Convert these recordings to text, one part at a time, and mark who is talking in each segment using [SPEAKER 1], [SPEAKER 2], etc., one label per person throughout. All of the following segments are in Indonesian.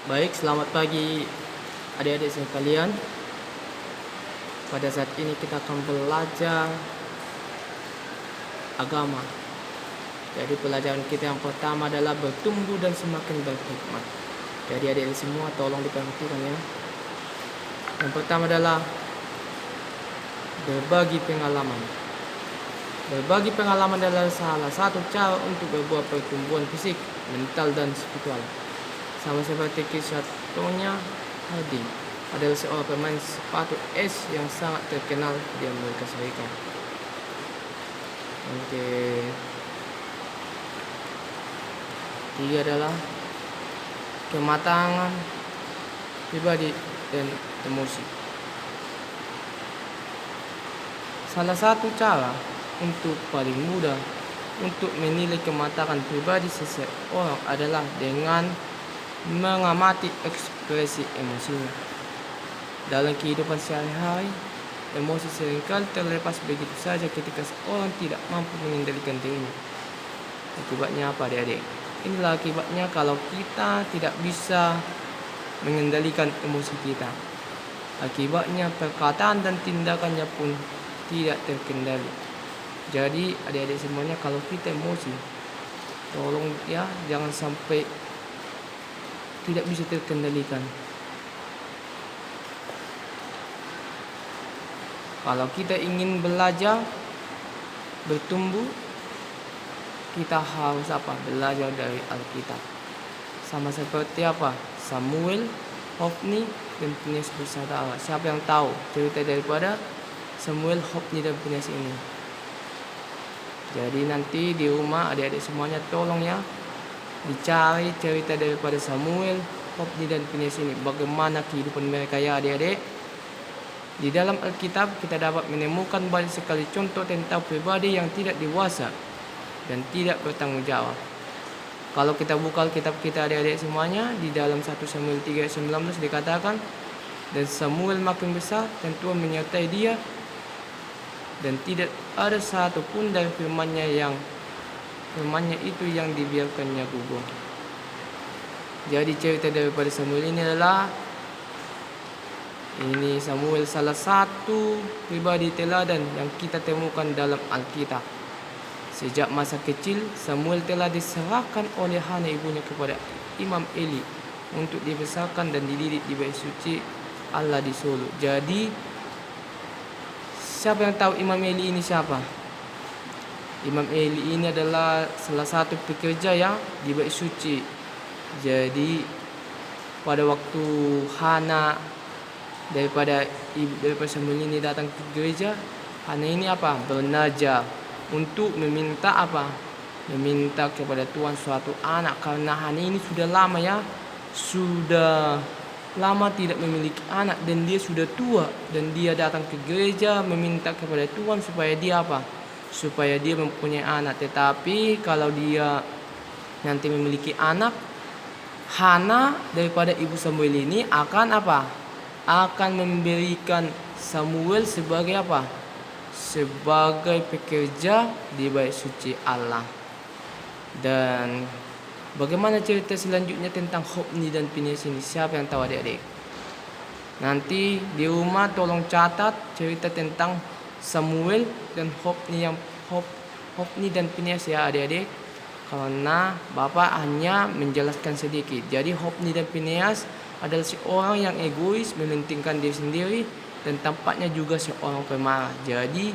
[SPEAKER 1] Baik, selamat pagi adik-adik sekalian. Pada saat ini kita akan belajar agama. Jadi pelajaran kita yang pertama adalah bertumbuh dan semakin berhikmat. Jadi adik-adik semua tolong diperhatikan ya. Yang pertama adalah berbagi pengalaman. Berbagi pengalaman adalah salah satu cara untuk berbuah pertumbuhan fisik, mental, dan spiritual. Sama seperti kisah Tonya Harding adalah seorang pemain sepatu es yang sangat terkenal di Amerika Serikat. Oke. Tiga adalah kematangan pribadi dan emosi. Salah satu cara untuk paling mudah untuk menilai kematangan pribadi seseorang adalah dengan mengamati ekspresi emosinya. Dalam kehidupan sehari-hari, emosi seringkali terlepas begitu saja ketika seorang tidak mampu mengendalikan dirinya. Akibatnya apa, adik-adik? Inilah akibatnya kalau kita tidak bisa mengendalikan emosi kita. Akibatnya perkataan dan tindakannya pun tidak terkendali. Jadi adik-adik semuanya, kalau kita emosi, tolong ya jangan sampai tidak bisa terkendalikan. Kalau kita ingin belajar, bertumbuh, kita harus apa? Belajar dari Alkitab. Sama seperti apa? Samuel, Hofni, dan Pinehas bersaudara. Siapa yang tahu cerita daripada Samuel, Hofni, dan Pinehas ini? Jadi nanti di rumah adik-adik semuanya tolong ya dicari cerita daripada Samuel, Hofni, dan Pinehas ini. Bagaimana kehidupan mereka ya adik-adik. Di dalam Alkitab kita dapat menemukan banyak sekali contoh tentang pribadi yang tidak dewasa dan tidak bertanggung jawab. Kalau kita buka Alkitab kita adik-adik semuanya, di dalam 1 Samuel 3 ayat 19 dikatakan, dan Samuel makin besar dan Tuhan menyertai dia, dan tidak ada satu pun dari firman-Nya itu yang dibiarkannya gugur. Jadi cerita daripada Samuel ini adalah Samuel salah satu pribadi teladan yang kita temukan dalam Alkitab. Sejak masa kecil, Samuel telah diserahkan oleh Hana ibunya kepada Imam Eli untuk dibesarkan dan dididik di bait suci Allah di Solo. Jadi siapa yang tahu Imam Eli ini siapa? Imam Eli ini adalah salah satu pekerja ya di bait suci. Jadi pada waktu Hana daripada Samuel ini datang ke gereja, Hana ini apa? Bernajah untuk meminta apa? Meminta kepada Tuhan suatu anak, karena Hana ini sudah lama tidak memiliki anak dan dia sudah tua, dan dia datang ke gereja meminta kepada Tuhan supaya dia apa? Supaya dia mempunyai anak. Tetapi kalau dia nanti memiliki anak, Hana daripada ibu Samuel ini akan apa? Akan memberikan Samuel sebagai apa? Sebagai pekerja di bait suci Allah. Dan bagaimana cerita selanjutnya tentang Hofni dan Pinehas ini? Siapa yang tahu adik-adik? Nanti di rumah tolong catat cerita tentang Samuel dan Hofni dan Pinehas ya adik-adik. Karena Bapak hanya menjelaskan sedikit. Jadi Hofni dan Pinehas adalah seorang yang egois, mementingkan diri sendiri, dan tampaknya juga seorang pemarah. Jadi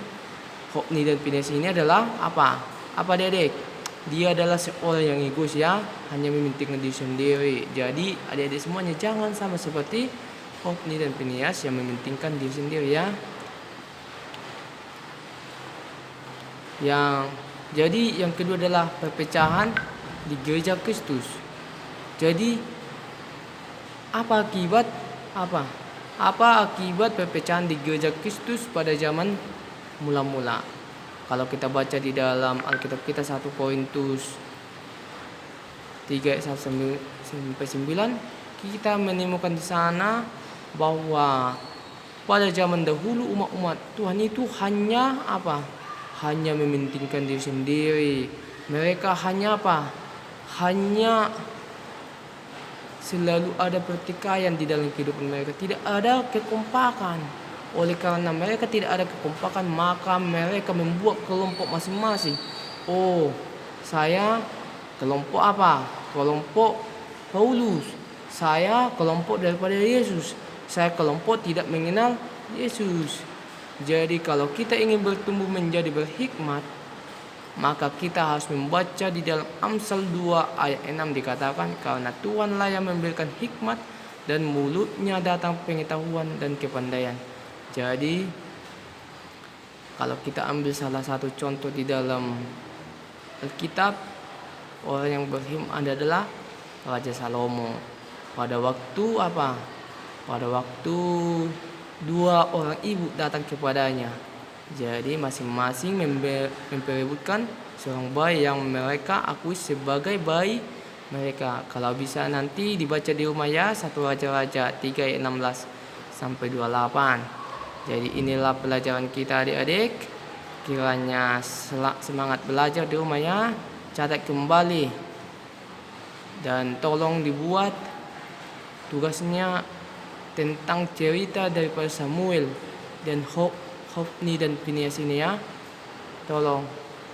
[SPEAKER 1] Hofni dan Pinehas ini adalah apa? Apa adik-adik? Dia adalah seorang yang egois ya, hanya mementingkan diri sendiri. Jadi adik-adik semuanya jangan sama seperti Hofni dan Pinehas yang mementingkan diri sendiri ya. Jadi yang kedua adalah perpecahan di gereja Kristus. Jadi apa akibat perpecahan di gereja Kristus pada zaman mula-mula? Kalau kita baca di dalam Alkitab kita 1 Korintus 3 ayat 1 sampai 9, kita menemukan di sana bahwa pada zaman dahulu umat Tuhan itu hanya apa? Hanya mementingkan diri sendiri. Mereka hanya apa? Hanya selalu ada pertikaian di dalam kehidupan mereka, tidak ada kekompakan. Oleh karena mereka tidak ada kekompakan, maka mereka membuat kelompok masing-masing. Oh, saya kelompok apa? Kelompok Paulus. Saya kelompok daripada Yesus. Saya kelompok tidak mengenal Yesus. Jadi kalau kita ingin bertumbuh menjadi berhikmat, maka kita harus membaca di dalam Amsal 2 ayat 6 dikatakan, karena Tuhanlah yang memberikan hikmat dan mulutnya datang pengetahuan dan kepandaian. Jadi kalau kita ambil salah satu contoh di dalam Alkitab, orang yang berhikmat adalah Raja Salomo. Pada waktu apa? Pada waktu dua orang ibu datang kepadanya. Jadi masing-masing memperebutkan seorang bayi yang mereka akui sebagai bayi mereka. Kalau bisa nanti dibaca di rumah ya, 1 Raja-Raja 3 ayat 16 sampai 28. Jadi inilah pelajaran kita adik-adik. Kiranya semangat belajar di rumah ya. Catat kembali dan tolong dibuat tugasnya tentang cerita daripada Samuel dan Hofni dan Phinehas ini ya. Tolong,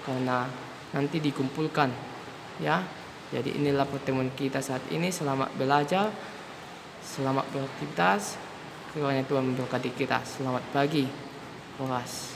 [SPEAKER 1] karena nanti dikumpulkan ya. Jadi inilah pertemuan kita saat ini. Selamat belajar, selamat beraktivitas. Kiranya Tuhan memberkati kita. Selamat pagi. Horas.